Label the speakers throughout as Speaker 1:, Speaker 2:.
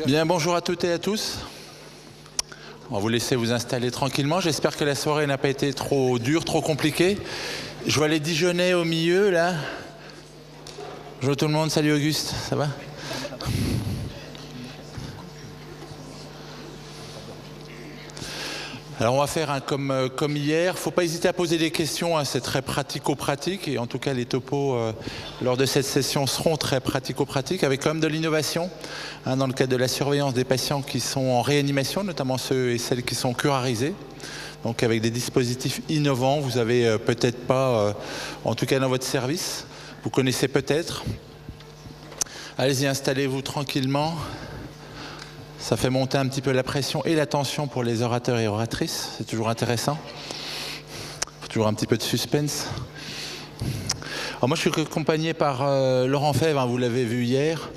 Speaker 1: Bien, bonjour à toutes et à tous. On va vous laisser vous installer tranquillement. J'espère que la soirée n'a pas été trop dure, trop compliquée. Je vois les Dijonnais au milieu, là. Bonjour tout le monde, salut Auguste, ça va ? Alors on va faire comme hier, il ne faut pas hésiter à poser des questions, hein, c'est très pratico-pratique et en tout cas les topos lors de cette session seront très pratico-pratiques avec quand même de l'innovation hein, dans le cadre de la surveillance des patients qui sont en réanimation, notamment ceux et celles qui sont curarisés. Donc avec des dispositifs innovants, vous n'avez peut-être pas, en tout cas dans votre service, vous connaissez peut-être. Allez-y, installez-vous tranquillement. Ça fait monter un petit peu la pression et la tension pour les orateurs et oratrices. C'est toujours intéressant. Il faut toujours un petit peu de suspense. Alors moi, je suis accompagné par Laurent Fèvre, hein, vous l'avez vu hier,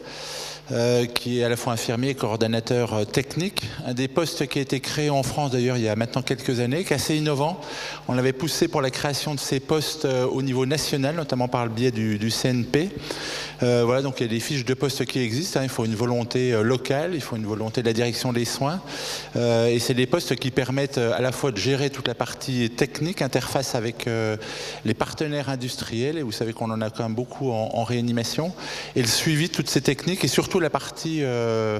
Speaker 1: qui est à la fois infirmier et coordonnateur technique. Un des postes qui a été créé en France, d'ailleurs, il y a maintenant quelques années, qui est assez innovant. On l'avait poussé pour la création de ces postes au niveau national, notamment par le biais du CNP. Voilà, donc il y a des fiches de poste qui existent, hein, il faut une volonté locale, il faut une volonté de la direction des soins, et c'est des postes qui permettent à la fois de gérer toute la partie technique, interface avec les partenaires industriels, et vous savez qu'on en a quand même beaucoup en réanimation, et le suivi de toutes ces techniques, et surtout la partie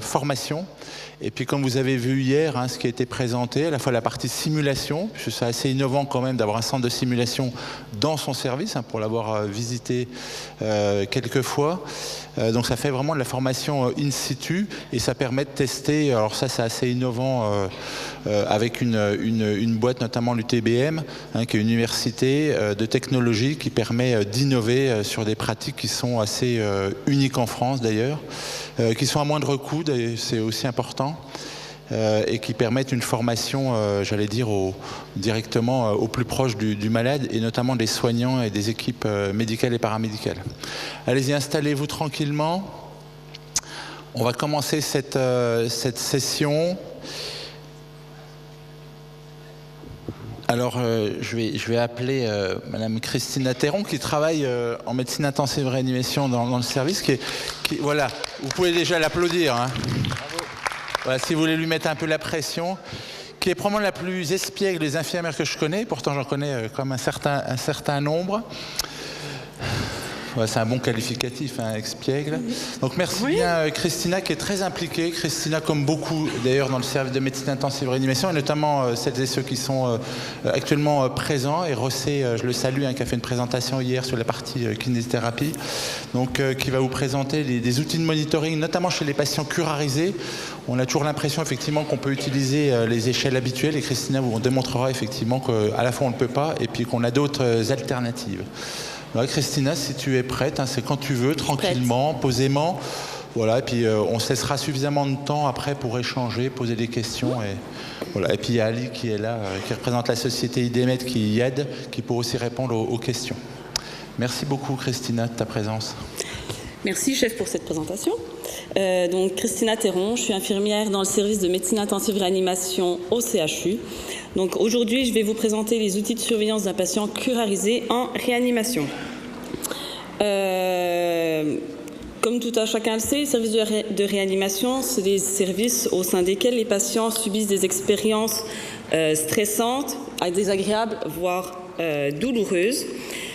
Speaker 1: formation. Et puis comme vous avez vu hier, hein, ce qui a été présenté, à la fois la partie simulation, puisque c'est assez innovant quand même d'avoir un centre de simulation dans son service, hein, pour l'avoir visité quelques fois. Donc ça fait vraiment de la formation in situ et ça permet de tester, alors ça c'est assez innovant avec une boîte, notamment l'UTBM, hein, qui est une université de technologie qui permet d'innover sur des pratiques qui sont assez uniques en France d'ailleurs, qui sont à moindre coût, c'est aussi important. Et qui permettent une formation, j'allais dire, directement au plus proche du malade, et notamment des soignants et des équipes médicales et paramédicales. Allez-y, installez-vous tranquillement. On va commencer cette session. Alors, je vais appeler Madame Christina Théron, qui travaille en médecine intensive réanimation dans le service. Voilà, vous pouvez déjà l'applaudir. Hein. Voilà, si vous voulez lui mettre un peu la pression, qui est probablement la plus espiègle des infirmières que je connais, pourtant j'en connais comme un certain nombre. Ouais, c'est un bon qualificatif, hein, espiègle. Donc merci bien Christina, qui est très impliquée. Christina, comme beaucoup d'ailleurs dans le service de médecine intensive réanimation, et notamment celles et ceux qui sont actuellement présents. Et Rossé, je le salue, hein, qui a fait une présentation hier sur la partie kinésithérapie, donc qui va vous présenter des outils de monitoring, notamment chez les patients curarisés. On a toujours l'impression effectivement qu'on peut utiliser les échelles habituelles, et Christina vous démontrera effectivement qu'à la fois on ne peut pas, et puis qu'on a d'autres alternatives. Ouais, Christina, si tu es prête, hein, c'est quand tu veux, tranquillement, posément. Voilà, et puis on se laissera suffisamment de temps après pour échanger, poser des questions. Et, voilà. Et puis il y a Ali qui est là, qui représente la société IDEMED, qui y aide, qui pourra aussi répondre aux questions. Merci beaucoup Christina de ta présence.
Speaker 2: Merci chef pour cette présentation. Donc Christina Théron, je suis infirmière dans le service de médecine intensive réanimation au CHU. Donc aujourd'hui, je vais vous présenter les outils de surveillance d'un patient curarisé en réanimation. Comme tout à chacun le sait, les services de réanimation, c'est des services au sein desquels les patients subissent des expériences stressantes, désagréables, voire douloureuses,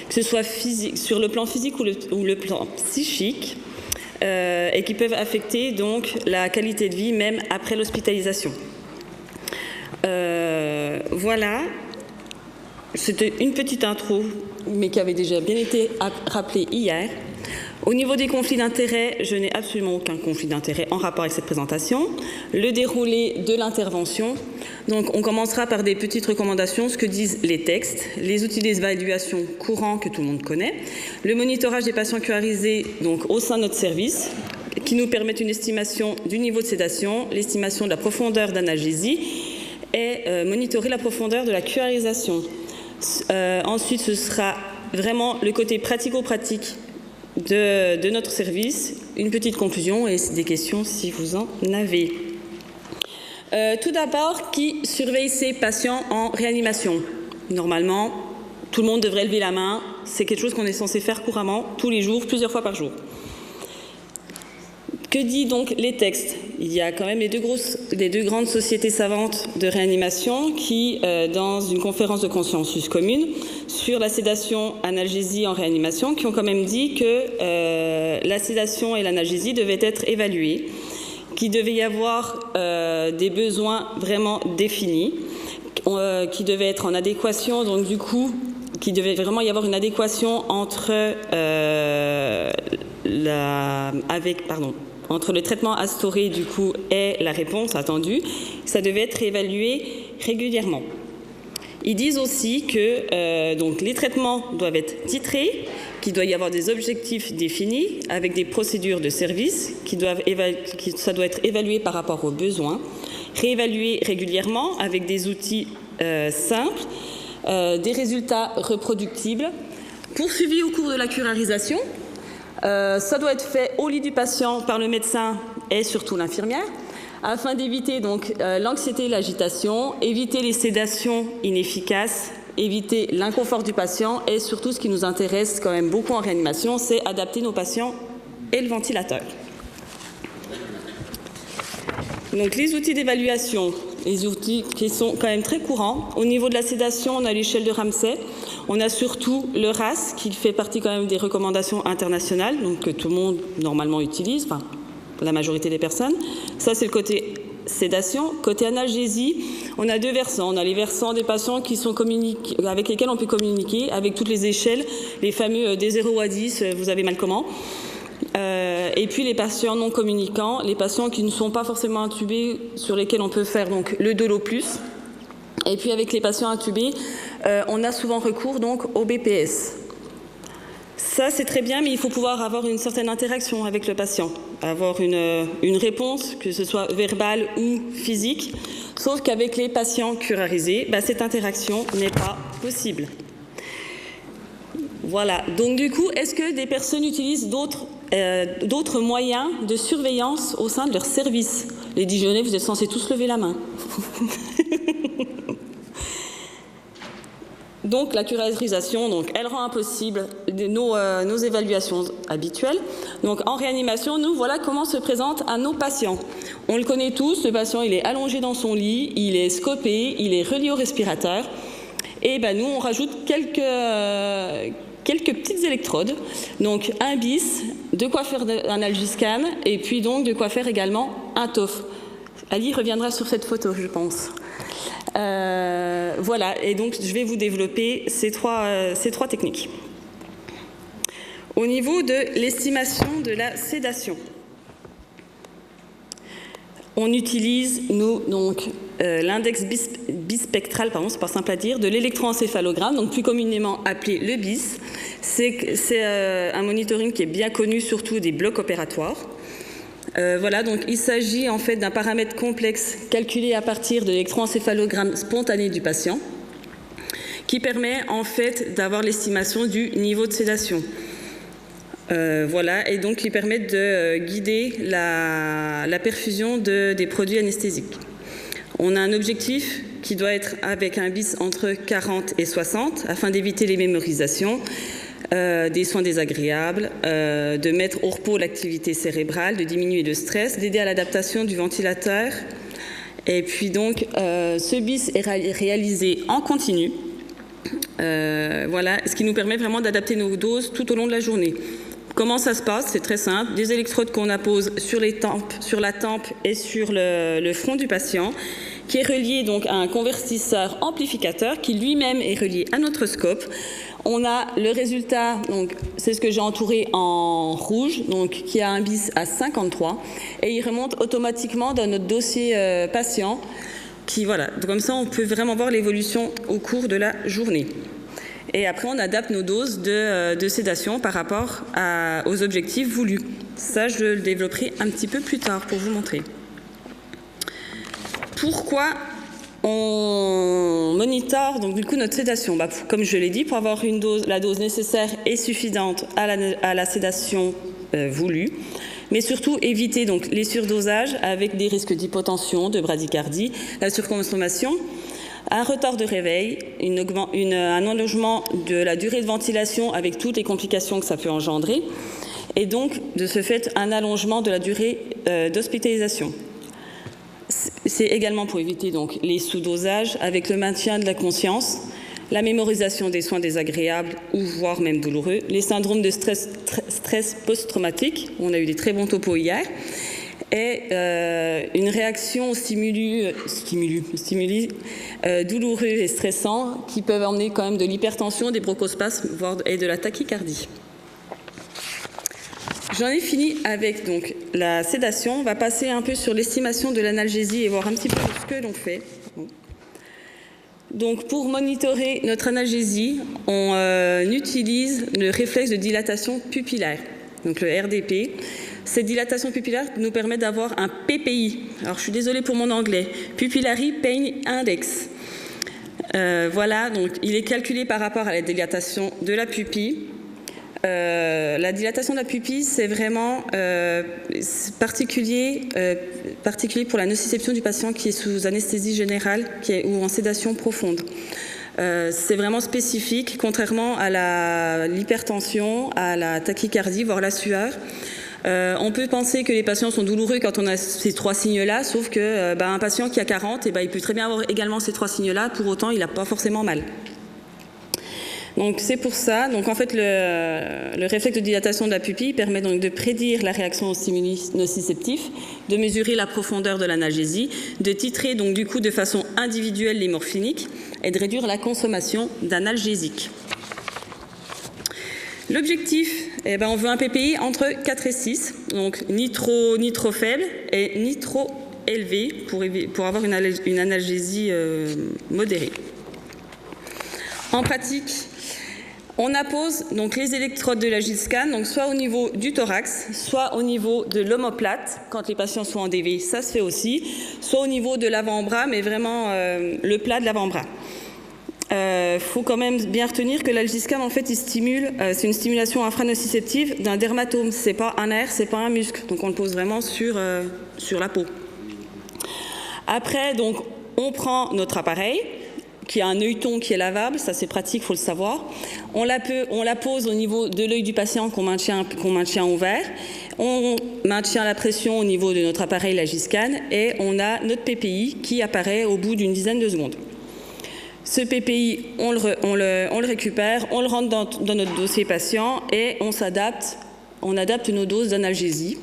Speaker 2: que ce soit sur le plan physique ou le plan psychique, et qui peuvent affecter donc la qualité de vie même après l'hospitalisation. Voilà, c'était une petite intro, mais qui avait déjà bien été rappelée hier. Au niveau des conflits d'intérêts, je n'ai absolument aucun conflit d'intérêts en rapport avec cette présentation. Le déroulé de l'intervention. Donc, on commencera par des petites recommandations, ce que disent les textes, les outils d'évaluation courants que tout le monde connaît, le monitorage des patients curarisés donc, au sein de notre service, qui nous permettent une estimation du niveau de sédation, l'estimation de la profondeur d'analgésie et monitorer la profondeur de la curarisation. Ensuite, ce sera vraiment le côté pratico-pratique de notre service, une petite conclusion et des questions si vous en avez. Tout d'abord, qui surveille ces patients en réanimation? Normalement, tout le monde devrait lever la main. C'est quelque chose qu'on est censé faire couramment, tous les jours, plusieurs fois par jour. Que dit donc les textes? Il y a quand même les deux grandes sociétés savantes de réanimation qui, dans une conférence de consensus commune sur la sédation analgésie en réanimation, qui ont quand même dit que la sédation et l'analgésie devaient être évaluées, qu'il devait y avoir des besoins vraiment définis, qui devaient être en adéquation, donc du coup, qu'il devait vraiment y avoir une adéquation entre entre le traitement instauré du coup et la réponse attendue. Ça devait être évalué régulièrement. Ils disent aussi que donc les traitements doivent être titrés, qu'il doit y avoir des objectifs définis avec des procédures de service ça doit être évalué par rapport aux besoins, réévalué régulièrement avec des outils simples, des résultats reproductibles, poursuivi au cours de la curarisation. Ça doit être fait au lit du patient par le médecin et surtout l'infirmière, afin d'éviter donc l'anxiété et l'agitation, éviter les sédations inefficaces, éviter l'inconfort du patient et surtout ce qui nous intéresse quand même beaucoup en réanimation, c'est adapter nos patients et le ventilateur. Donc les outils d'évaluation, les outils qui sont quand même très courants. Au niveau de la sédation, on a l'échelle de Ramsay. On a surtout le RAS qui fait partie quand même des recommandations internationales, donc que tout le monde normalement utilise, enfin la majorité des personnes. Ça c'est le côté sédation. Côté analgésie, on a deux versants. On a les versants des patients qui sont avec lesquels on peut communiquer, avec toutes les échelles, les fameux des 0 à 10, vous avez mal comment. Et puis les patients non communicants, les patients qui ne sont pas forcément intubés, sur lesquels on peut faire donc le DOLO+. Et puis avec les patients intubés, on a souvent recours donc au BPS. Ça c'est très bien, mais il faut pouvoir avoir une certaine interaction avec le patient, avoir une réponse, que ce soit verbale ou physique, sauf qu'avec les patients curarisés, cette interaction n'est pas possible. Voilà, donc du coup, est-ce que des personnes utilisent d'autres moyens de surveillance au sein de leur service? Les Dijonais, vous êtes censés tous lever la main. Donc la curarisation, donc, elle rend impossible nos évaluations habituelles. Donc en réanimation, nous, voilà comment se présente à nos patients. On le connaît tous, le patient il est allongé dans son lit, il est scopé, il est relié au respirateur. Et nous, on rajoute quelques petites électrodes, donc un bis, de quoi faire un algiscan, et puis donc de quoi faire également un TOF. Ali reviendra sur cette photo, je pense. Voilà, et donc je vais vous développer ces trois techniques. Au niveau de l'estimation de la sédation, on utilise, nous, donc, l'index bispectral, pardon, c'est pas simple à dire, de l'électroencéphalogramme, donc plus communément appelé le BIS. C'est un monitoring qui est bien connu, surtout des blocs opératoires. Voilà, donc il s'agit en fait d'un paramètre complexe calculé à partir de l'électroencéphalogramme spontané du patient, qui permet en fait d'avoir l'estimation du niveau de sédation. Voilà, et donc qui permet de guider la perfusion des produits anesthésiques. On a un objectif qui doit être avec un BIS entre 40 et 60 afin d'éviter les mémorisations, des soins désagréables, de mettre au repos l'activité cérébrale, de diminuer le stress, d'aider à l'adaptation du ventilateur. Et puis donc, ce BIS est réalisé en continu, voilà, ce qui nous permet vraiment d'adapter nos doses tout au long de la journée. Comment ça se passe? C'est très simple. Des électrodes qu'on appose sur la tempe et sur le front du patient, qui est relié donc à un convertisseur amplificateur qui lui-même est relié à notre scope. On a le résultat, donc c'est ce que j'ai entouré en rouge, donc qui a un BIS à 53, et il remonte automatiquement dans notre dossier patient. Voilà, comme ça on peut vraiment voir l'évolution au cours de la journée. Et après, on adapte nos doses de sédation par rapport aux objectifs voulus. Ça, je le développerai un petit peu plus tard pour vous montrer. Pourquoi on monitore donc du coup notre sédation? Comme je l'ai dit, pour avoir la dose nécessaire et suffisante à la sédation voulue, mais surtout éviter donc les surdosages avec des risques d'hypotension, de bradycardie, la surconsommation, un retard de réveil, un allongement de la durée de ventilation avec toutes les complications que ça peut engendrer, et donc, de ce fait, un allongement de la durée d'hospitalisation. C'est également pour éviter donc, les sous-dosages avec le maintien de la conscience, la mémorisation des soins désagréables ou voire même douloureux, les syndromes de stress post-traumatique, on a eu des très bons topos hier, et une réaction aux stimuli douloureux et stressants qui peuvent emmener quand même de l'hypertension, des bronchospasmes et de la tachycardie. J'en ai fini avec donc, la sédation. On va passer un peu sur l'estimation de l'analgésie et voir un petit peu ce que l'on fait. Donc, pour monitorer notre analgésie, on utilise le réflexe de dilatation pupillaire, donc le RDP. Cette dilatation pupillaire nous permet d'avoir un PPI. Alors, je suis désolée pour mon anglais. Pupillary Pain Index. Voilà, donc il est calculé par rapport à la dilatation de la pupille. La dilatation de la pupille, c'est vraiment particulier pour la nociception du patient qui est sous anesthésie générale ou en sédation profonde. C'est vraiment spécifique, contrairement à l'hypertension, à la tachycardie, voire la sueur. On peut penser que les patients sont douloureux quand on a ces trois signes-là, sauf que un patient qui a 40, il peut très bien avoir également ces trois signes-là, pour autant il n'a pas forcément mal. Donc c'est pour ça, donc en fait le réflexe de dilatation de la pupille permet donc de prédire la réaction aux stimuli nociceptifs, de mesurer la profondeur de l'analgésie, de titrer donc du coup de façon individuelle les morphiniques et de réduire la consommation d'analgésiques. L'objectif, on veut un PPI entre 4 et 6, donc ni trop faible et ni trop élevé pour avoir une analgésie modérée. En pratique, on appose donc les électrodes de la G-scan, donc soit au niveau du thorax, soit au niveau de l'omoplate, quand les patients sont en DV, ça se fait aussi, soit au niveau de l'avant-bras, mais vraiment le plat de l'avant-bras. Faut quand même bien retenir que la G-scan, en fait, il stimule, c'est une stimulation infranociceptive d'un dermatome, c'est pas un nerf, c'est pas un muscle, donc on le pose vraiment sur la peau. Après, donc, on prend notre appareil, qui a un œilleton qui est lavable, ça c'est pratique, il faut le savoir. On la pose au niveau de l'œil du patient qu'on maintient ouvert. On maintient la pression au niveau de notre appareil, la G-scan, et on a notre PPI qui apparaît au bout d'une dizaine de secondes. Ce PPI, on le récupère, on le rentre dans notre dossier patient et on adapte nos doses d'analgésie.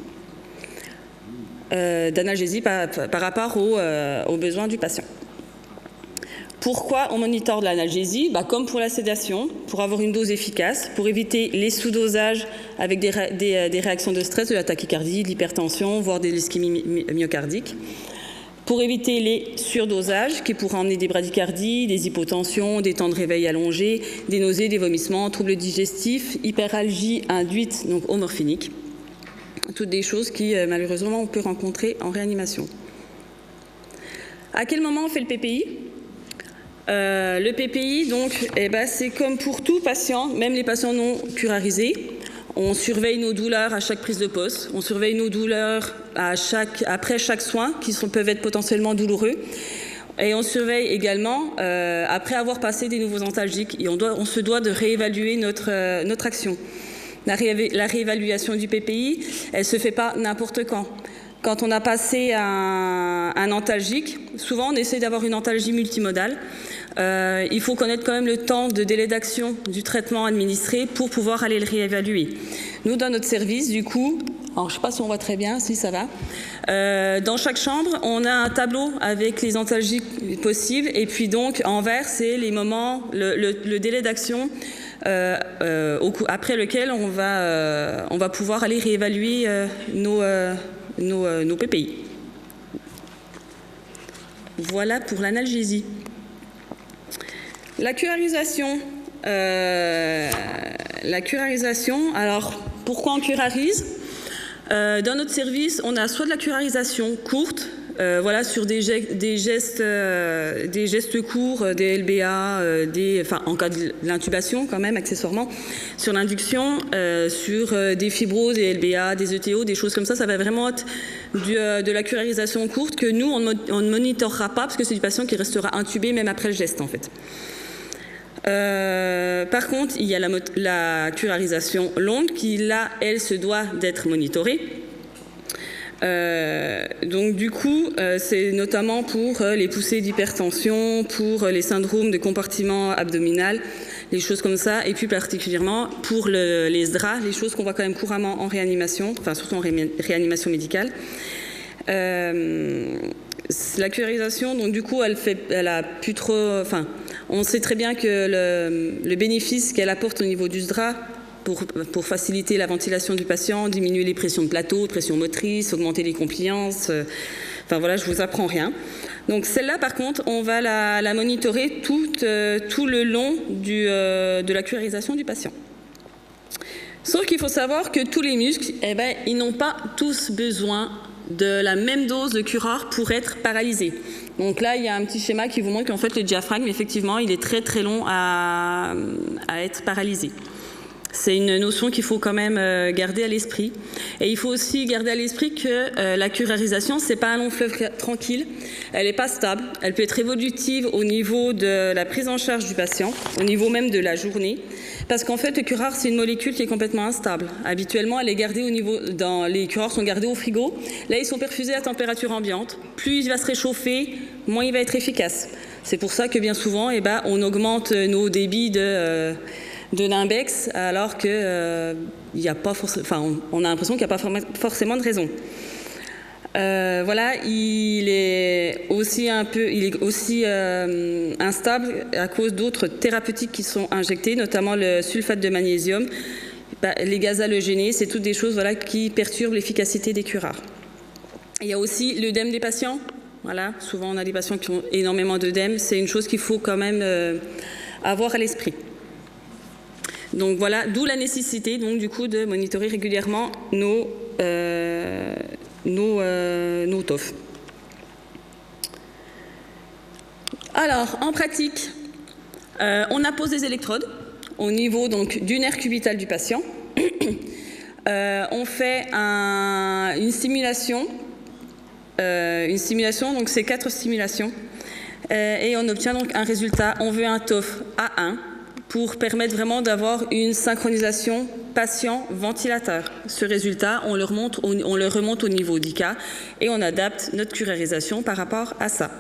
Speaker 2: Par rapport aux besoins du patient. Pourquoi on monitore de l'analgésie ? Comme pour la sédation, pour avoir une dose efficace, pour éviter les sous-dosages avec des réactions de stress, de la tachycardie, de l'hypertension, voire des ischémies myocardiques. Pour éviter les surdosages qui pourraient emmener des bradycardies, des hypotensions, des temps de réveil allongés, des nausées, des vomissements, troubles digestifs, hyperalgie induite, donc au morphinique. Toutes des choses qui, malheureusement, on peut rencontrer en réanimation. À quel moment on fait le PPI ? Le PPI, donc, c'est comme pour tout patient, même les patients non curarisés. On surveille nos douleurs à chaque prise de poste. On surveille nos douleurs après chaque soin, qui peuvent être potentiellement douloureux. Et on surveille également après avoir passé des nouveaux antalgiques. Et on se doit de réévaluer notre action. La réévaluation du PPI, elle ne se fait pas n'importe quand. Quand on a passé un antalgique, souvent on essaie d'avoir une antalgie multimodale. Il faut connaître quand même le temps de délai d'action du traitement administré pour pouvoir aller le réévaluer. Nous, dans notre service, du coup, alors je ne sais pas si on voit très bien, si ça va, dans chaque chambre, on a un tableau avec les antalgiques possibles et puis donc en vert, c'est les moments, le délai d'action après lequel on va pouvoir aller réévaluer nos PPI. Voilà pour l'analgésie. La curarisation, alors pourquoi on curarise ? Dans notre service, on a soit de la curarisation courte, sur des gestes courts, des LBA, en cas de l'intubation quand même accessoirement, sur l'induction, sur des fibroses, des LBA, des ETO, des choses comme ça va vraiment être de la curarisation courte que nous, on ne monitorera pas parce que c'est du patient qui restera intubé même après le geste en fait. Par contre, il y a la curarisation longue qui, là, elle se doit d'être monitorée. Donc du coup, c'est notamment pour les poussées d'hypertension, pour les syndromes de compartiment abdominal, les choses comme ça, et puis particulièrement pour les SDRA, les choses qu'on voit quand même couramment en réanimation, enfin surtout en réanimation médicale. La curarisation, donc du coup, elle a plus trop, enfin, on sait très bien que le bénéfice qu'elle apporte au niveau du SDRA, pour faciliter la ventilation du patient, diminuer les pressions de plateau, pression motrice, augmenter les compliances. Enfin voilà, je vous apprends rien. Donc celle-là, par contre, on va la monitorer tout le long de la curarisation du patient. Sauf qu'il faut savoir que tous les muscles, ils n'ont pas tous besoin de la même dose de curare pour être paralysés. Donc là, il y a un petit schéma qui vous montre qu'en fait, le diaphragme, effectivement, il est très très long à être paralysé. C'est une notion qu'il faut quand même garder à l'esprit. Et il faut aussi garder à l'esprit que la curarisation, c'est pas un long fleuve tranquille. Elle n'est pas stable. Elle peut être évolutive au niveau de la prise en charge du patient, au niveau même de la journée. Parce qu'en fait, le curare, c'est une molécule qui est complètement instable. Habituellement, elle est gardée les curars sont gardés au frigo. Là, ils sont perfusés à température ambiante. Plus il va se réchauffer, moins il va être efficace. C'est pour ça que bien souvent, on augmente nos débits de l'index, alors que y a pas on a l'impression qu'il n'y a pas forcément de raison. Voilà, il est aussi instable à cause d'autres thérapeutiques qui sont injectées, notamment le sulfate de magnésium, les gaz halogénés, c'est toutes des choses qui perturbent l'efficacité des curares. Il y a aussi l'œdème des patients. Voilà, souvent on a des patients qui ont énormément d'œdème, c'est une chose qu'il faut quand même avoir à l'esprit. Donc voilà, d'où la nécessité donc du coup de monitorer régulièrement nos TOF. Alors, en pratique, on appose des électrodes au niveau donc du nerf cubital du patient. On fait une stimulation. Donc c'est 4 stimulations. Et on obtient donc un résultat. On veut un TOF A1 pour permettre vraiment d'avoir une synchronisation patient-ventilateur. Ce résultat, on le remonte au niveau d'ICA et on adapte notre curarisation par rapport à ça.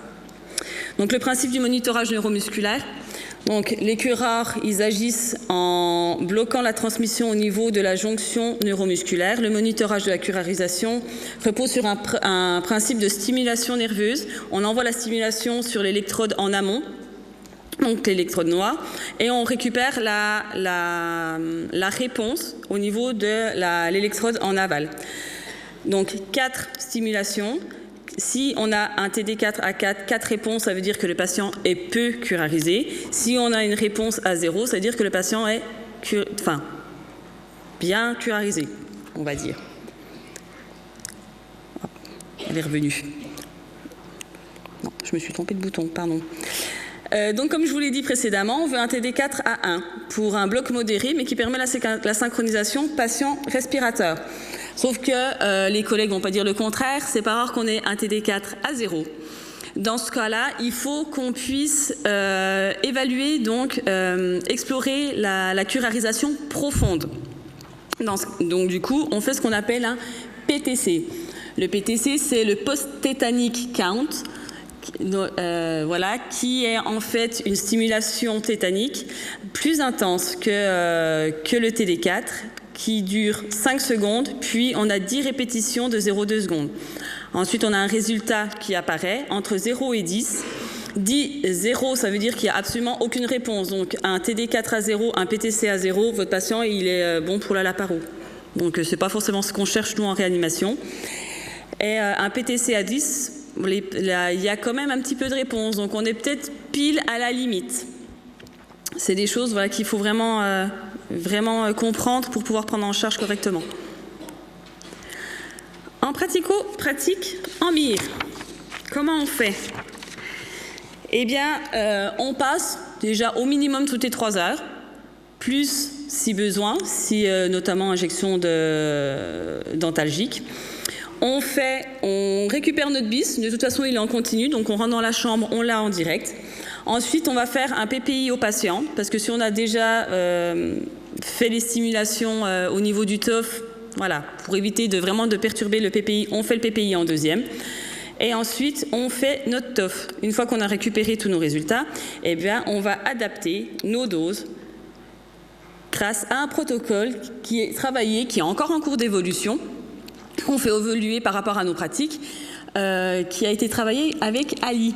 Speaker 2: Donc le principe du monitorage neuromusculaire. Donc les curars, ils agissent en bloquant la transmission au niveau de la jonction neuromusculaire. Le monitorage de la curarisation repose sur un principe de stimulation nerveuse. On envoie la stimulation sur l'électrode en amont, donc l'électrode noire, et on récupère la réponse au niveau de l'électrode en aval. Donc 4 stimulations. Si on a un TD4 à 4 réponses, ça veut dire que le patient est peu curarisé. Si on a une réponse à 0, ça veut dire que le patient est bien curarisé, on va dire. Elle est revenue. Non, je me suis trompée de bouton, pardon. Donc comme je vous l'ai dit précédemment, on veut un TD4 à 1 pour un bloc modéré, mais qui permet la synchronisation patient-respirateur. Sauf que les collègues vont pas dire le contraire, c'est pas rare qu'on ait un TD4 à 0. Dans ce cas-là, il faut qu'on puisse évaluer, donc explorer la curarisation profonde. Donc du coup, on fait ce qu'on appelle un PTC. Le PTC, c'est le post-tétanic count, qui est en fait une stimulation tétanique plus intense que le TD4, qui dure 5 secondes, puis on a 10 répétitions de 0,2 secondes. Ensuite, on a un résultat qui apparaît entre 0 et 10. 0, ça veut dire qu'il n'y a absolument aucune réponse. Donc, un TD4 à 0, un PTC à 0, votre patient, il est bon pour la laparo. Donc, ce n'est pas forcément ce qu'on cherche, nous, en réanimation. Et un PTC à 10, il y a quand même un petit peu de réponse. Donc, on est peut-être pile à la limite. C'est des choses qu'il faut vraiment comprendre pour pouvoir prendre en charge correctement. En pratico-pratique, en MIR, comment on fait ? Eh bien, on passe déjà au minimum toutes les 3 heures, plus si besoin, notamment injection dentalgique. On récupère notre bis, de toute façon il est en continu, donc on rentre dans la chambre, on l'a en direct. Ensuite, on va faire un PPI au patient, parce que si on a déjà fait les stimulations au niveau du TOF, voilà, pour éviter vraiment de perturber le PPI, on fait le PPI en deuxième. Et ensuite, on fait notre TOF. Une fois qu'on a récupéré tous nos résultats, eh bien, on va adapter nos doses grâce à un protocole qui est travaillé, qui est encore en cours d'évolution, qu'on fait évoluer par rapport à nos pratiques, qui a été travaillé avec Ali.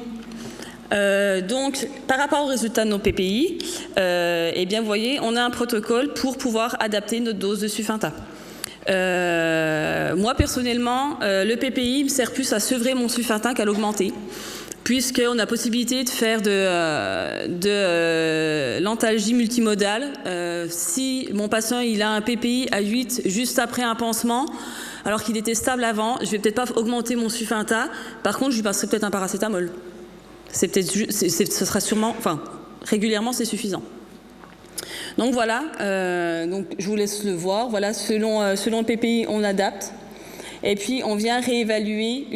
Speaker 2: Donc, par rapport aux résultats de nos PPI, eh bien, vous voyez, on a un protocole pour pouvoir adapter notre dose de Sufinta. Moi, personnellement, le PPI me sert plus à sevrer mon Sufinta qu'à l'augmenter, puisqu'on a possibilité de faire de l'antalgie multimodale. Si mon patient il a un PPI à 8 juste après un pansement, alors qu'il était stable avant, je ne vais peut-être pas augmenter mon Sufinta. Par contre, je lui passerai peut-être un paracétamol. Ce sera sûrement, enfin, régulièrement, c'est suffisant. Donc voilà, donc je vous laisse le voir. Voilà, selon le PPI, on adapte. Et puis, on vient réévaluer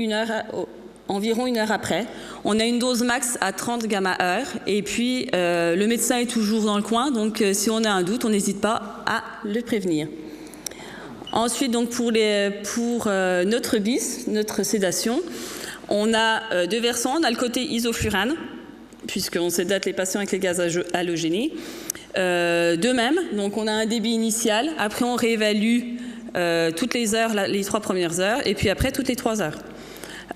Speaker 2: environ une heure après. On a une dose max à 30 gamma-heure. Et puis, le médecin est toujours dans le coin. Donc, si on a un doute, on n'hésite pas à le prévenir. Ensuite, donc, pour notre BIS, notre sédation, on a deux versants. On a le côté isoflurane, puisqu'on sédate les patients avec les gaz halogénés. De même, donc on a un débit initial, après on réévalue toutes les heures, les 3 premières heures, et puis après toutes les 3 heures.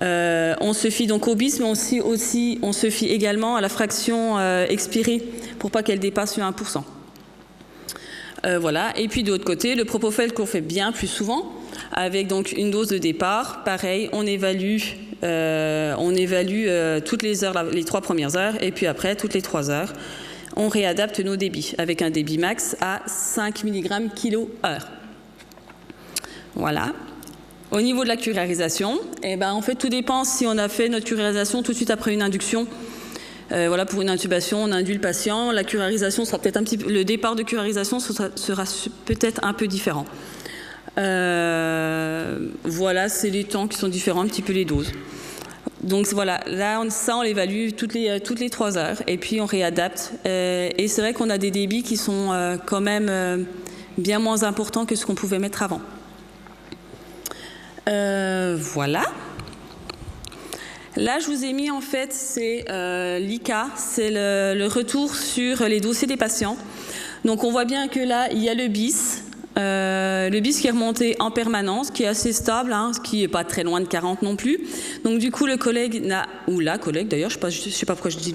Speaker 2: On se fie donc au BIS, mais aussi on se fie également à la fraction expirée, pour pas qu'elle dépasse le 1%. Voilà, et puis de l'autre côté, le propofol qu'on fait bien plus souvent, avec donc une dose de départ, pareil, on évalue toutes les heures, les 3 premières heures, et puis après toutes les 3 heures. On réadapte nos débits avec un débit max à 5 mg kg/h. Voilà. Au niveau de la curarisation, eh ben, en fait, tout dépend si on a fait notre curarisation tout de suite après une induction. Voilà, pour une intubation, on induit le patient. La curarisation sera peut-être un petit peu, le départ de curarisation sera peut-être un peu différent. Voilà, c'est les temps qui sont différents, un petit peu les doses. Donc voilà, là on l'évalue toutes les 3 heures et puis on réadapte. Et c'est vrai qu'on a des débits qui sont quand même bien moins importants que ce qu'on pouvait mettre avant. Voilà. Là je vous ai mis en fait, c'est l'ICA, c'est le retour sur les dossiers des patients. Donc on voit bien que là il y a le BIS. Le BIS qui est remonté en permanence, qui est assez stable, hein, qui n'est pas très loin de 40 non plus. Donc du coup, le collègue ou la collègue d'ailleurs, je ne sais pas pourquoi je dis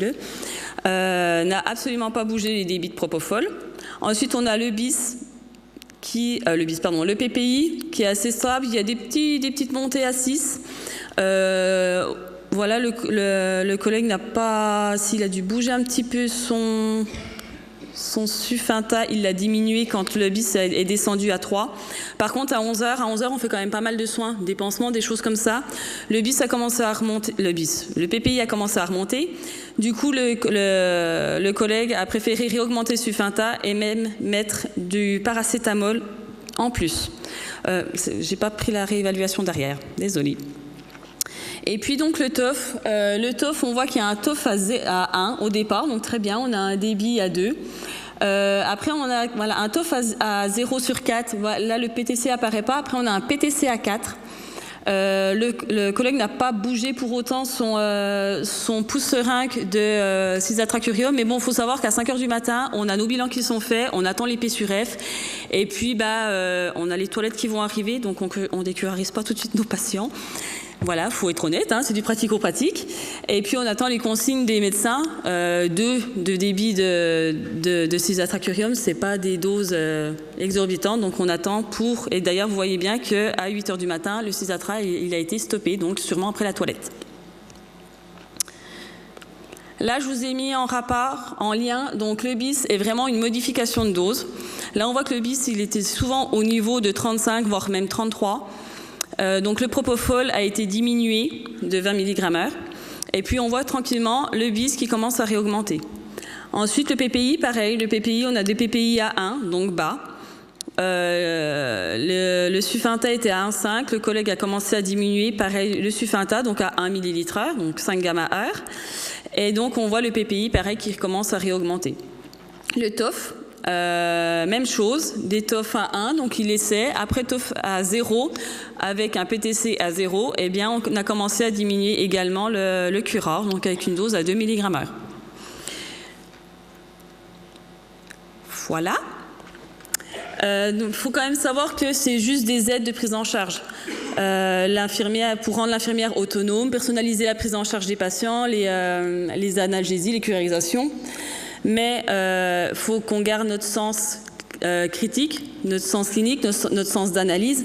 Speaker 2: n'a absolument pas bougé les débits de propofol. Ensuite, on a le BIS, le PPI qui est assez stable. Il y a des petites montées à 6. Voilà, le collègue n'a pas, s'il a dû bouger un petit peu son Sufinta, il l'a diminué quand le BIS est descendu à 3. Par contre, à 11h, on fait quand même pas mal de soins, des pansements, des choses comme ça. Le BIS a commencé à remonter, le PPI a commencé à remonter. Du coup, le collègue a préféré réaugmenter Sufinta et même mettre du paracétamol en plus. J'ai pas pris la réévaluation derrière, désolée. Et puis donc le TOF, on voit qu'il y a un TOF à 1 au départ, donc très bien, on a un débit à 2. Après on a un TOF à 0 sur 4, là le PTC apparaît pas, après on a un PTC à 4. Le collègue n'a pas bougé pour autant son pouce seringue de cisatracurium, mais bon, il faut savoir qu'à 5h du matin, on a nos bilans qui sont faits, on attend les P sur F, et puis on a les toilettes qui vont arriver, donc on décurarise pas tout de suite nos patients. Voilà, faut être honnête, hein, c'est du pratico-pratique. Et puis on attend les consignes des médecins de débit de cisatracurium, c'est pas des doses exorbitantes, donc on attend pour. Et d'ailleurs, vous voyez bien qu'à 8h du matin, le cisatra il a été stoppé, donc sûrement après la toilette. Là, je vous ai mis en rapport, en lien, donc le BIS est vraiment une modification de dose. Là, on voit que le BIS, il était souvent au niveau de 35, voire même 33. Donc le propofol a été diminué de 20 mg/h. Et puis on voit tranquillement le BIS qui commence à réaugmenter. Ensuite le PPI, pareil, le PPI, on a des PPI à 1, donc bas. Le Sufinta était à 1,5, le collègue a commencé à diminuer, pareil, le Sufinta, donc à 1 ml/h, donc 5 gamma-heure. Et donc, on voit le PPI, pareil, qui commence à réaugmenter. Le TOF, même chose, des TOF à 1, donc il essaie. Après TOF à 0, avec un PTC à 0, eh bien, on a commencé à diminuer également le curare, donc avec une dose à 2 mg/h. Voilà. Il faut quand même savoir que c'est juste des aides de prise en charge. Pour rendre l'infirmière autonome, personnaliser la prise en charge des patients, les analgésies, les curarisations. Mais il faut qu'on garde notre sens critique, notre sens clinique, notre sens d'analyse.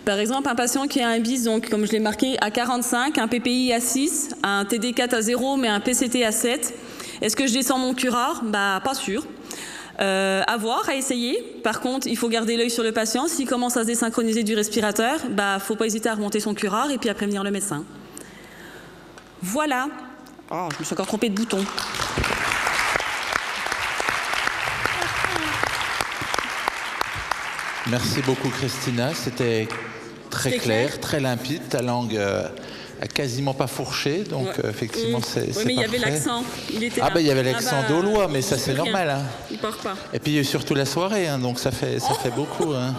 Speaker 2: Par exemple, un patient qui a un BIS, donc, comme je l'ai marqué, à 45, un PPI à 6, un TD4 à 0, mais un PCT à 7. Est-ce que je descends mon curare? Pas sûr. À voir, à essayer. Par contre, il faut garder l'œil sur le patient. S'il commence à se désynchroniser du respirateur, faut pas hésiter à remonter son curare et puis à prévenir le médecin. Voilà. Oh, je me suis encore trompée de bouton.
Speaker 1: Merci beaucoup Christina, c'était très clair, très limpide, ta langue a quasiment pas fourché, donc effectivement c'est parfait.
Speaker 2: Mais il y avait l'accent, il était là.
Speaker 1: Il y avait l'accent d'Aulois, mais ça c'est normal. Hein.
Speaker 2: Il part pas.
Speaker 1: Et puis surtout la soirée, hein, donc ça fait beaucoup. Hein.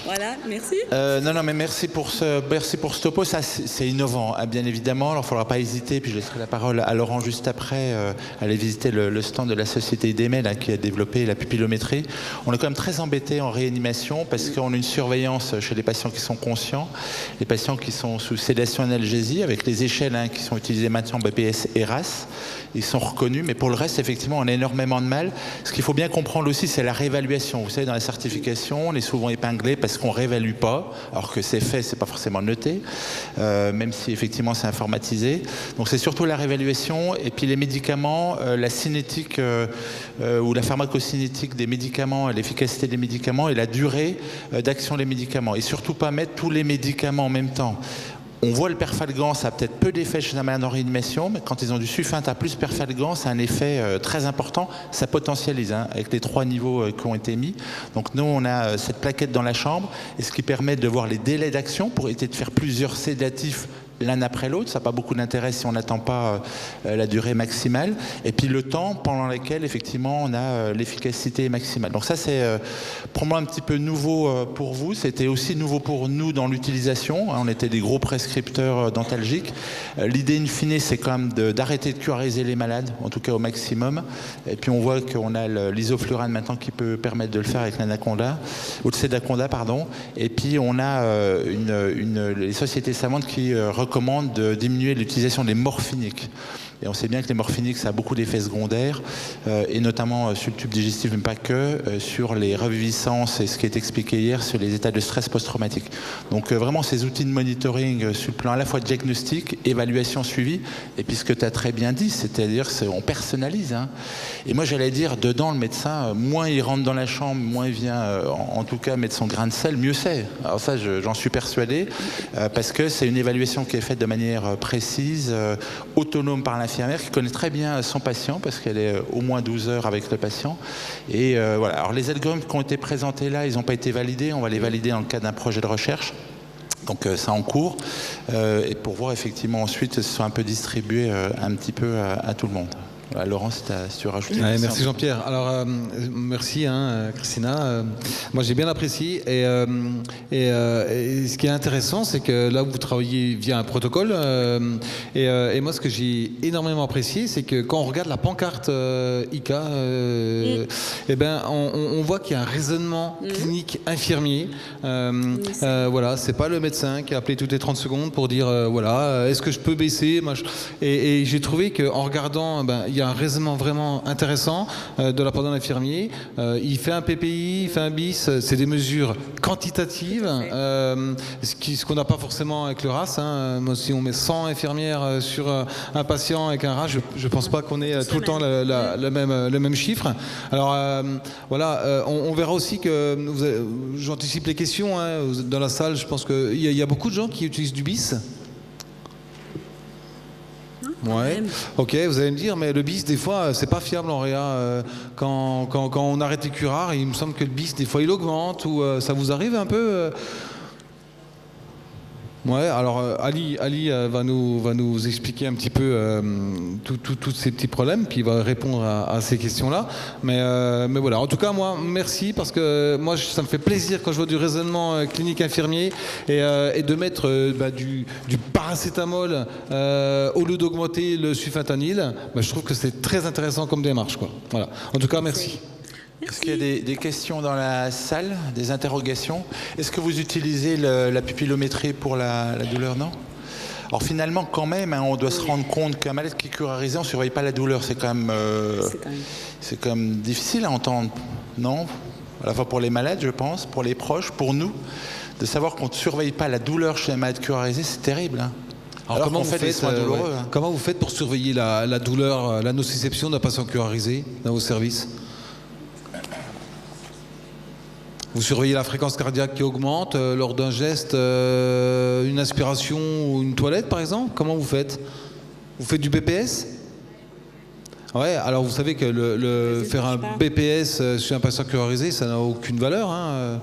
Speaker 2: Voilà, merci.
Speaker 1: Non, mais merci pour ce topo. Ça, c'est innovant, hein, bien évidemment. Alors, il ne faudra pas hésiter. Puis, je laisserai la parole à Laurent juste après. Aller visiter le stand de la société IDEME là, qui a développé la pupillométrie. On est quand même très embêtés en réanimation parce qu'on a une surveillance chez les patients qui sont conscients, les patients qui sont sous sédation analgésie, avec les échelles hein, qui sont utilisées maintenant, BPS et RAS. Ils sont reconnus, mais pour le reste, effectivement, on a énormément de mal. Ce qu'il faut bien comprendre aussi, c'est la réévaluation. Vous savez, dans la certification, on est souvent épinglé parce qu'on réévalue pas, alors que c'est fait, c'est pas forcément noté, même si effectivement c'est informatisé. Donc c'est surtout la réévaluation et puis les médicaments, la cinétique ou la pharmacocinétique des médicaments, l'efficacité des médicaments et la durée d'action des médicaments. Et surtout pas mettre tous les médicaments en même temps. On voit le perfalgan, ça a peut-être peu d'effet chez un malade en réanimation, mais quand ils ont du sulfate plus perfalgan, ça a un effet très important. Ça potentialise hein, avec les 3 niveaux qui ont été mis. Donc nous, on a cette plaquette dans la chambre, et ce qui permet de voir les délais d'action pour éviter de faire plusieurs sédatifs l'un après l'autre. Ça n'a pas beaucoup d'intérêt si on n'attend pas la durée maximale. Et puis le temps pendant lequel, effectivement, on a l'efficacité maximale. Donc ça, c'est probablement un petit peu nouveau pour vous. C'était aussi nouveau pour nous dans l'utilisation. On était des gros prescripteurs dentalgiques. L'idée, in fine, c'est quand même d'arrêter de curariser les malades, en tout cas au maximum. Et puis on voit qu'on a l'isoflurane maintenant qui peut permettre de le faire avec l'anaconda, ou le sédaconda, pardon. Et puis on a les sociétés savantes qui recommande de diminuer l'utilisation des morphiniques. Et on sait bien que les morphiniques, ça a beaucoup d'effets secondaires, et notamment sur le tube digestif, mais pas que, sur les reviviscences et ce qui est expliqué hier sur les états de stress post-traumatique. Donc vraiment ces outils de monitoring sur le plan à la fois diagnostic, évaluation, suivi, et puis ce que tu as très bien dit, c'est-à-dire on personnalise. Hein. Et moi j'allais dire, dedans le médecin, moins il rentre dans la chambre, moins il vient en tout cas mettre son grain de sel, mieux c'est. Alors ça j'en suis persuadé, parce que c'est une évaluation qui est faite de manière précise, autonome par l'infirmière, qui connaît très bien son patient parce qu'elle est au moins 12 heures avec le patient. Et voilà. Alors les algorithmes qui ont été présentés là, ils n'ont pas été validés. On va les valider dans le cadre d'un projet de recherche. Donc ça en cours. Et pour voir effectivement ensuite ce soit un peu distribué un petit peu à tout le monde. Laurent, si tu veux rajouter.
Speaker 3: Merci Jean-Pierre. Alors merci Christina. Moi j'ai bien apprécié et ce qui est intéressant, c'est que là vous travaillez via un protocole et moi ce que j'ai énormément apprécié, c'est que quand on regarde la pancarte ICA, eh ben on voit qu'il y a un raisonnement clinique infirmier. Voilà, c'est pas le médecin qui a appelé toutes les 30 secondes pour dire voilà, est-ce que je peux baisser et j'ai trouvé qu'en regardant, il y a un raisonnement vraiment intéressant de la part d'un infirmier. Il fait un PPI, il fait un BIS, c'est des mesures quantitatives, ce qu'on n'a pas forcément avec le RAS. Hein. Moi, si on met 100 infirmières sur un patient avec un RAS, je ne pense pas qu'on ait tout le temps le même chiffre. Alors voilà, on verra aussi que, j'anticipe les questions, hein, dans la salle, je pense qu'il y a beaucoup de gens qui utilisent du BIS. Ouais. Ok, vous allez me dire, mais le BIS, des fois, c'est pas fiable en réa. Quand on arrête les curares, il me semble que le BIS, des fois, il augmente, ou ça vous arrive un peu Ouais, alors Ali va nous expliquer un petit peu tous ces petits problèmes, puis il va répondre à ces questions-là. Mais voilà, en tout cas, moi, merci, parce que moi, ça me fait plaisir quand je vois du raisonnement clinique infirmier et de mettre du paracétamol au lieu d'augmenter le sulfentanyl. Je trouve que c'est très intéressant comme démarche, quoi. Voilà. En tout cas, merci.
Speaker 1: Est-ce qu'il y a des questions dans la salle, des interrogations? Est-ce que vous utilisez la pupillométrie pour la douleur? Non. Alors finalement, quand même, on doit se rendre compte qu'un malade qui est curarisé, on ne surveille pas la douleur. C'est quand même difficile à entendre, non? À la fois pour les malades, je pense, pour les proches, pour nous, de savoir qu'on ne surveille pas la douleur chez un malade curarisé, c'est terrible. Hein.
Speaker 3: Alors comment vous faites, comment vous faites pour surveiller la douleur, la nociception d'un patient curarisé dans vos services? Vous surveillez la fréquence cardiaque qui augmente lors d'un geste, une aspiration ou une toilette par exemple? Comment vous faites? Vous faites du BPS? Ouais, alors vous savez que faire un BPS sur un patient curarisé, ça n'a aucune valeur. Hein.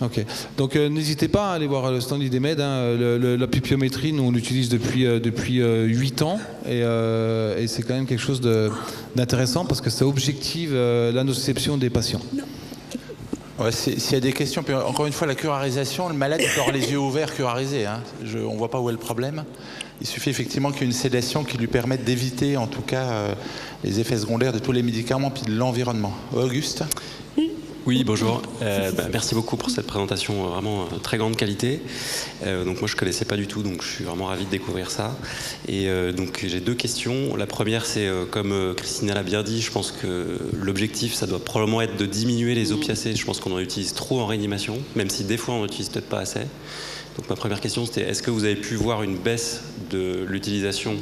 Speaker 3: Ok, donc n'hésitez pas à aller voir le stand d'IDEMED. La pupillométrie, nous on l'utilise depuis 8 ans et c'est quand même quelque chose d'intéressant parce que ça objective la nociception des patients.
Speaker 1: Ouais, s'il y a des questions, puis encore une fois, la curarisation, le malade peut avoir les yeux ouverts curarisés. Hein. On ne voit pas où est le problème. Il suffit effectivement qu'il y ait une sédation qui lui permette d'éviter en tout cas les effets secondaires de tous les médicaments puis de l'environnement. Auguste?
Speaker 4: Oui, bonjour. Merci beaucoup pour cette présentation vraiment très grande qualité. Donc moi je connaissais pas du tout, donc je suis vraiment ravi de découvrir ça. Et donc j'ai 2 questions. La première, c'est comme Christina l'a bien dit, je pense que l'objectif ça doit probablement être de diminuer les opiacés. Je pense qu'on en utilise trop en réanimation, même si des fois on n'utilise peut-être pas assez. Donc ma première question c'était, est-ce que vous avez pu voir une baisse de l'utilisation?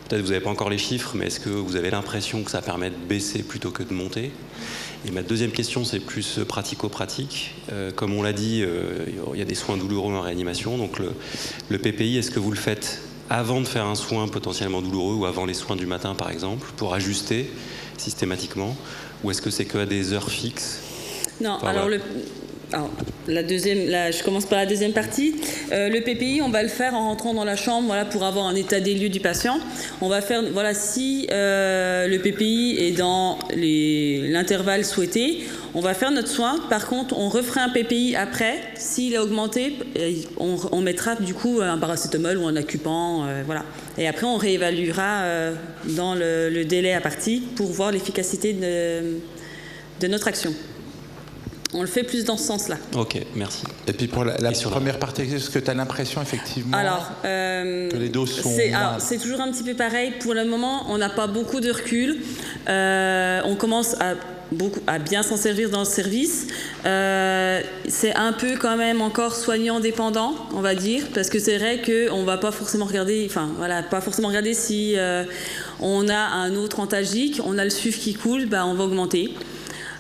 Speaker 4: Peut-être que vous n'avez pas encore les chiffres, mais est-ce que vous avez l'impression que ça permet de baisser plutôt que de monter? Et ma deuxième question, c'est plus pratico-pratique. Comme on l'a dit, il y a des soins douloureux en réanimation. Donc le PPI, est-ce que vous le faites avant de faire un soin potentiellement douloureux ou avant les soins du matin, par exemple, pour ajuster systématiquement? Ou est-ce que c'est que à des heures fixes?
Speaker 2: Non, alors je commence par la deuxième partie. Le PPI, on va le faire en rentrant dans la chambre, voilà, pour avoir un état des lieux du patient. On va faire, voilà, si le PPI est dans l'intervalle souhaité, on va faire notre soin. Par contre, on refera un PPI après. S'il a augmenté, on mettra du coup un paracétamol ou un Acupan, voilà. Et après, on réévaluera dans le délai à partie pour voir l'efficacité de notre action. On le fait plus dans ce sens-là.
Speaker 4: Ok, merci.
Speaker 1: Et puis pour la première partie, est-ce que tu as l'impression effectivement que les doses sont...
Speaker 2: C'est toujours un petit peu pareil. Pour le moment, on n'a pas beaucoup de recul. On commence à bien s'en servir dans le service. C'est un peu quand même encore soignant dépendant, on va dire, parce que c'est vrai qu'on ne va pas forcément regarder, si on a un autre antalgique, on a le SUF qui coule, on va augmenter.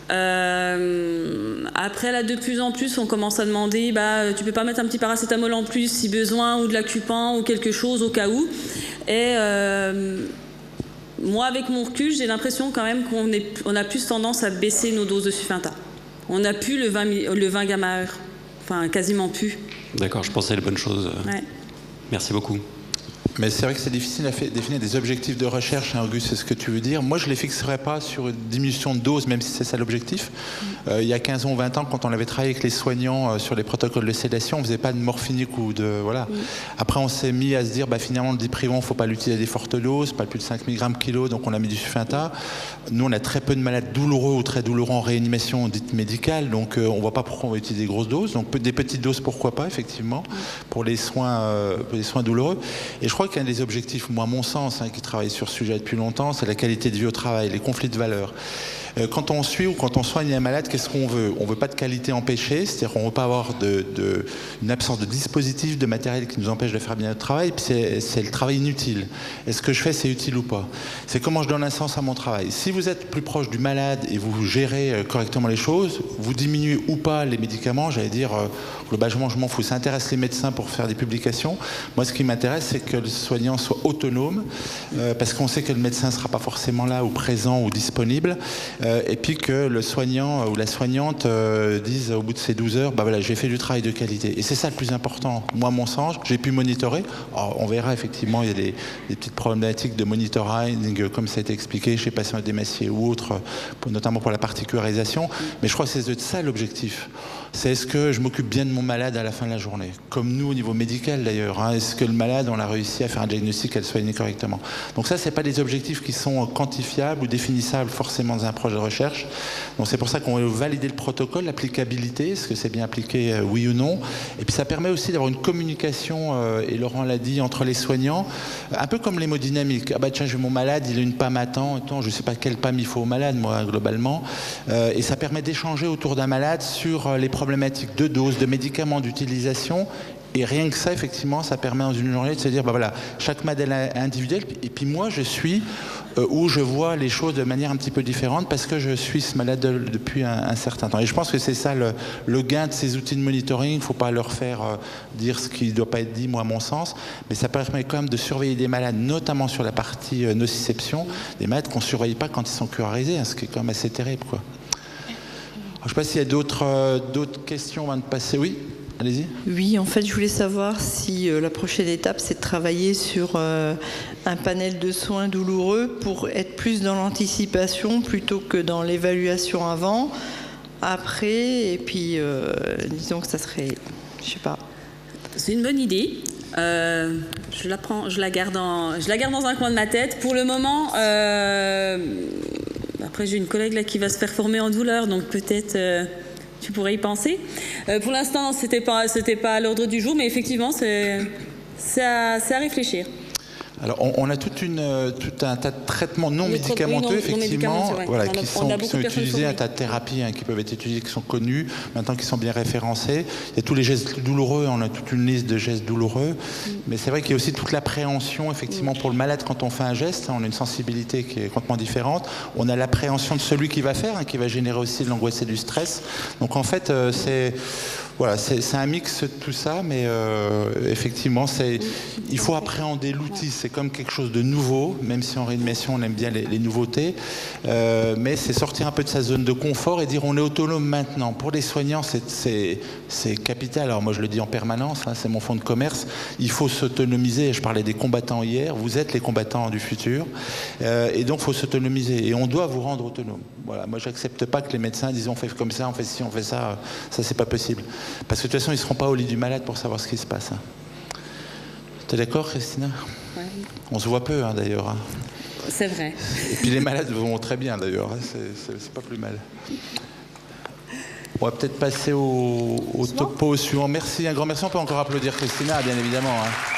Speaker 2: Après là, de plus en plus on commence à demander tu peux pas mettre un petit paracétamol en plus si besoin, ou de l'Acupan ou quelque chose au cas où. Et moi avec mon recul j'ai l'impression quand même qu'on a plus tendance à baisser nos doses de Sufenta. On n'a plus le 20 gamma-heure, enfin quasiment plus.
Speaker 4: D'accord, je pensais les bonnes choses.
Speaker 2: Ouais.
Speaker 4: Merci beaucoup.
Speaker 1: Mais c'est vrai que c'est difficile à définir des objectifs de recherche, hein, Auguste, c'est ce que tu veux dire. Moi, je ne les fixerais pas sur une diminution de dose, même si c'est ça l'objectif. Il y a 15 ans ou 20 ans, quand on avait travaillé avec les soignants sur les protocoles de sédation, on ne faisait pas de morphinique ou de... Voilà. Après, on s'est mis à se dire, finalement, le diprivant, il ne faut pas l'utiliser à des fortes doses, pas plus de 5 mg kilo, donc on a mis du Sufenta. Nous, on a très peu de malades douloureux ou très douloureux en réanimation dite médicale, donc on ne voit pas pourquoi on va utiliser des grosses doses. Donc des petites doses, pourquoi pas, effectivement, pour les soins douloureux. Et je crois qu'un des objectifs, moi à mon sens, qui travaille sur ce sujet depuis longtemps, c'est la qualité de vie au travail, les conflits de valeurs. Quand on suit ou quand on soigne un malade, qu'est-ce qu'on veut? On ne veut pas de qualité empêchée, c'est-à-dire qu'on ne veut pas avoir une absence de dispositif, de matériel qui nous empêche de faire bien notre travail, puis c'est le travail inutile. Est-ce que je fais, c'est utile ou pas? C'est comment je donne un sens à mon travail. Si vous êtes plus proche du malade et vous gérez correctement les choses, vous diminuez ou pas les médicaments, j'allais dire, globalement je m'en fous, ça intéresse les médecins pour faire des publications. Moi ce qui m'intéresse c'est que le soignant soit autonome, parce qu'on sait que le médecin ne sera pas forcément là ou présent ou disponible. et puis que le soignant ou la soignante dise au bout de ces 12 heures, bah voilà, j'ai fait du travail de qualité. Et c'est ça le plus important. Moi, à mon sens, j'ai pu monitorer. Alors, on verra effectivement, il y a des petites problématiques de monitoring, comme ça a été expliqué chez patients édémaciés ou autres, notamment pour la particularisation. Mais je crois que c'est ça l'objectif. C'est est-ce que je m'occupe bien de mon malade à la fin de la journée? Comme nous au niveau médical d'ailleurs. Hein. Est-ce que le malade, on a réussi à faire un diagnostic, qu'elle soigne correctement? Donc ça, c'est pas des objectifs qui sont quantifiables ou définissables forcément dans un projet de recherche. Donc c'est pour ça qu'on va valider le protocole, l'applicabilité, est-ce que c'est bien appliqué, oui ou non. Et puis ça permet aussi d'avoir une communication, et Laurent l'a dit, entre les soignants, un peu comme l'hémodynamique. Ah bah tiens, j'ai mon malade, il a une PAM à temps, je sais pas quelle PAM il faut au malade, moi, globalement. Et ça permet d'échanger autour d'un malade sur les problématiques de dose, de médicaments, d'utilisation. Et rien que ça, effectivement, ça permet dans une journée de se dire, bah voilà, chaque malade est individuel. Et puis moi, je suis où je vois les choses de manière un petit peu différente parce que je suis ce malade depuis un certain temps. Et je pense que c'est ça le gain de ces outils de monitoring. Il ne faut pas leur faire dire ce qui ne doit pas être dit, moi, à mon sens. Mais ça permet quand même de surveiller des malades, notamment sur la partie nociception, des malades qu'on ne surveille pas quand ils sont curarisés, hein, ce qui est quand même assez terrible, quoi. Alors, je ne sais pas s'il y a d'autres questions avant de passer. Oui ? Allez-y.
Speaker 5: Oui, en fait, je voulais savoir si la prochaine étape, c'est de travailler sur un panel de soins douloureux pour être plus dans l'anticipation plutôt que dans l'évaluation avant, après, et puis disons que ça serait, je sais pas.
Speaker 2: C'est une bonne idée. Je la garde dans un coin de ma tête. Pour le moment, après j'ai une collègue là qui va se faire former en douleur, donc peut-être. Tu pourrais y penser. Pour l'instant, c'était pas à l'ordre du jour, mais effectivement, c'est à réfléchir.
Speaker 1: Alors, on a tout un tas de traitements non médicamenteux, effectivement, voilà, qui sont utilisés, un tas de thérapies qui peuvent être utilisées, qui sont connues, maintenant qui sont bien référencées. Il y a tous les gestes douloureux, on a toute une liste de gestes douloureux, mais c'est vrai qu'il y a aussi toute l'appréhension, effectivement, pour le malade quand on fait un geste. On a une sensibilité qui est complètement différente. On a l'appréhension de celui qui va faire, qui va générer aussi de l'angoisse et du stress. Donc, en fait, voilà, c'est un mix de tout ça, mais effectivement, il faut appréhender l'outil. C'est comme quelque chose de nouveau, même si en réanimation, on aime bien les nouveautés. Mais c'est sortir un peu de sa zone de confort et dire on est autonome maintenant. Pour les soignants, c'est capital. Alors moi, je le dis en permanence, hein, c'est mon fonds de commerce. Il faut s'autonomiser. Je parlais des combattants hier. Vous êtes les combattants du futur. Et donc, il faut s'autonomiser. Et on doit vous rendre autonome. Voilà. Moi, j'accepte pas que les médecins disent on fait comme ça, on fait ci, on fait ça. Ça, c'est pas possible. Parce que de toute façon, ils ne seront pas au lit du malade pour savoir ce qui se passe. Tu es d'accord, Christina?
Speaker 2: Ouais.
Speaker 1: On se voit peu, hein, d'ailleurs. Hein.
Speaker 2: C'est vrai.
Speaker 1: Et puis les malades vont très bien, d'ailleurs. Hein. C'est pas plus mal. On va peut-être passer au topo suivant. Merci, un grand merci. On peut encore applaudir Christina, bien évidemment. Hein.